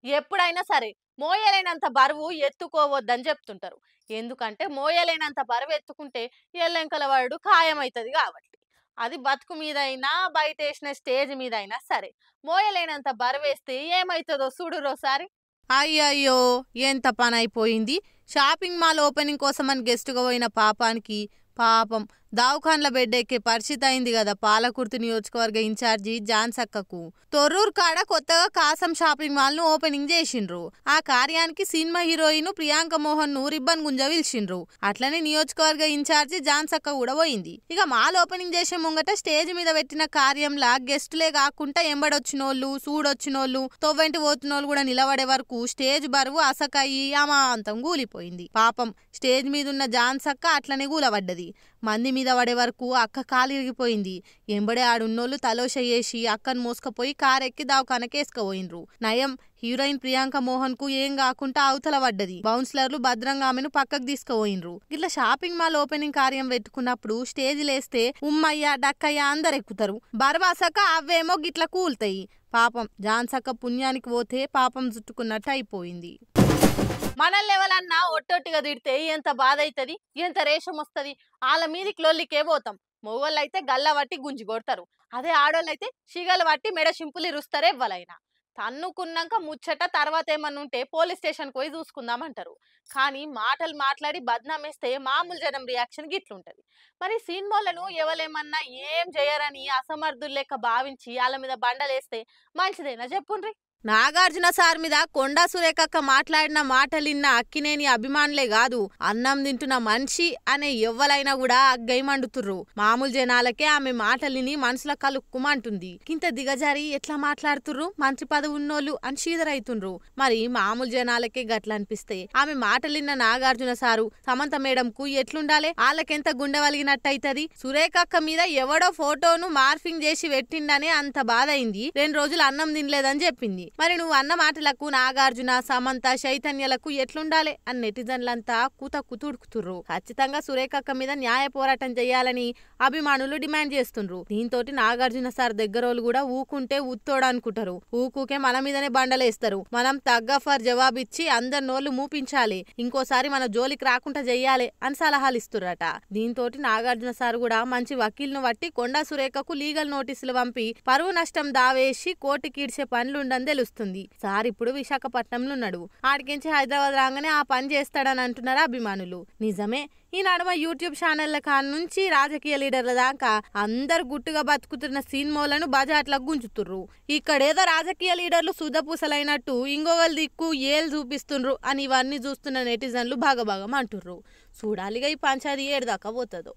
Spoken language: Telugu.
ఎప్పుడైనా సరే మోయలేనంత బరువు ఎత్తుకోవద్దని చెప్తుంటారు. ఎందుకంటే మోయలేనంత బరువు ఎత్తుకుంటే ఎల్లెంకల వరుడు ఖాయమైతది కాబట్టి. అది బతుకు మీదైనా, బయటేసిన స్టేజ్ మీదైనా సరే. మోయలేనంత బరువేస్తే ఏమైతదో చూడురోసారి. అయ్యయ్యో! ఎంత పనైపోయింది. షాపింగ్ మాల్ ఓపెనింగ్ కోసమని గెస్ట్‌గా పోయిన పాపానికి పాపం దవాఖాన్ల బెడ్ ఎక్కే పరిస్థితి అయింది కదా పాలకుర్తి నియోజకవర్గ ఇన్ఛార్జి జాన్సక్కకు. తొర్రూరు కాడ కొత్తగా కాసం షాపింగ్ మాల్ ను ఓపెనింగ్ చేసిండ్రు. ఆ కార్యానికి సినిమా హీరోయిన్ ప్రియాంక మోహన్ ను రిబ్బన్ గుంజ పిలిచిండ్రు. అట్లనే నియోజకవర్గ ఇన్ఛార్జి జాన్సక్క కూడా పోయింది. ఇక మాల్ ఓపెనింగ్ చేసే ముంగట స్టేజ్ మీద పెట్టిన కార్యంలా గెస్టులే కాకుండా ఎంబడొచ్చినోళ్ళు, సూడొచ్చినోళ్ళు, తొవ్వెంటి పోతున్నోళ్ళు కూడా నిలబడే వరకు స్టేజ్ బరువు అసకయ్యి అమాంతం కూలిపోయింది. పాపం స్టేజ్ మీద ఉన్న జాన్సక్క అట్లనే కూలబడ్డది. మంది మీద పడే వరకు అక్క కాలు ఇరిగిపోయింది. ఎంబడే ఆడున్నోళ్ళు తలోష చేసి అక్కను మోసుకపోయి కారెక్కి దవాఖానకి వేసుకుపోయినరు. నయం హీరోయిన్ ప్రియాంక మోహన్ కు ఏం కాకుండా అవతల పడ్డది. బౌన్సలర్లు భద్రంగా ఆమెను పక్కకు తీసుకుపోయినరు. ఇట్లా షాపింగ్ మాల్ ఓపెనింగ్ కార్యం పెట్టుకున్నప్పుడు స్టేజ్ లేస్తే ఉమ్మయ్య డక్కయ్య అందరు ఎక్కుతారు. బర్వాసక అవేమో గిట్ల కూల్తాయి. పాపం జాన్సక్క పుణ్యానికి పోతే పాపం చుట్టుకున్నట్టు అయిపోయింది. మనల్ని ఎవరన్నా ఒట్టొట్టిగా తిడితే ఎంత బాధ అవుతుంది, ఎంత రేషం వస్తుంది. వాళ్ళ మీదికి లొల్లికే పోతాం. మొగోళ్ళు అయితే గల్ల పట్టి గుంజి కొడతారు. అదే ఆడోళ్ళు అయితే షిగలు పట్టి మెడ సింపులు ఇరుస్తారు ఎవ్వలైనా. తన్నుకున్నాక ముచ్చట తర్వాత ఏమన్నా ఉంటే పోలీస్ స్టేషన్కి పోయి చూసుకుందామంటారు. కానీ మాటలు మాట్లాడి బద్నామేస్తే మామూలు జనం రియాక్షన్ గిట్లుంటది. మరి సినిమాలను ఎవలేమన్నా ఏం చేయరని అసమర్థులు లెక్క భావించి వాళ్ళ మీద బండలేస్తే మంచిదేనా చెప్పుండ్రి. నాగార్జున సార్ మీద కొండా సురేఖక్క మాట్లాడిన మాటలిన్న అక్కినేని అభిమానులే కాదు, అన్నం తింటున్న మనిషి అనే ఎవ్వలైనా కూడా అగ్గై మండుతుర్రు. మామూలు జనాలకే ఆమె మాటలిని మనసుల కలుక్కుమంటుంది. ఇంత దిగజారి ఎట్లా మాట్లాడుతుర్రు మంత్రి పదవి ఉన్నోళ్ళు అని చీదరైతుండ్రు. మరి మామూలు జనాలకే గట్ల అనిపిస్తే ఆమె మాటలిన్న నాగార్జున సారు సమంత మేడం కు ఎట్లుండాలి? వాళ్ళకెంత గుండె వలిగినట్టయితది. సురేఖక్క మీద ఎవడో ఫోటోను మార్ఫింగ్ చేసి పెట్టిండనే అంత బాధ అయింది. 2 రోజులు అన్నం తినలేదని చెప్పింది. మరి నువ్వు అన్న మాటలకు నాగార్జున, సమంత, చైతన్యలకు ఎట్లుండాలి అని నెటిజన్లంతా కూత కుతుడుకుతుర్రు. ఖచ్చితంగా సురేఖక్క మీద న్యాయ పోరాటం చేయాలని అభిమానులు డిమాండ్ చేస్తుండ్రు. దీంతో నాగార్జున సార్ దగ్గరోళ్ళు కూడా ఊకుంటే ఉత్తోడు అనుకుంటారు. ఊకుకే మన మీదనే బండలేస్తారు. మనం తగ్గఫర్ జవాబిచ్చి అందరి నోళ్లు మూపించాలి, ఇంకోసారి మన జోలికి రాకుండా చెయ్యాలి అని సలహాలు ఇస్తుర్రట. దీంతో నాగార్జున సార్ కూడా మంచి వకీల్ను బట్టి కొండా సురేఖకు లీగల్ నోటీసులు పంపి పరువు నష్టం దావేసి కోర్టుకీడ్చే పనులుండని తెలుస్తుంది. సార్ ఇప్పుడు విశాఖపట్నంలో ఉన్నాడు. ఆడికించి హైదరాబాద్ రాగానే ఆ పని చేస్తాడని అంటున్నారు అభిమానులు. నిజమే. ఈ నడుమ యూట్యూబ్ ఛానళ్ల కాడ నుంచి రాజకీయ లీడర్ల దాకా అందరు గుట్టుగా బతుకుతున్న సినిమాలను బజాట్లకు గుంజుతుర్రు. ఇక్కడేదో రాజకీయ లీడర్లు సుధపూసలైనట్టు ఇంకొకరు దిక్కు ఏలు చూపిస్తుండ్రు అని ఇవన్నీ చూస్తున్న నెటిజన్లు భాగభాగం అంటుర్రు. చూడాలిగా ఈ పంచాయతీ ఏడు దాకా పోతుందో.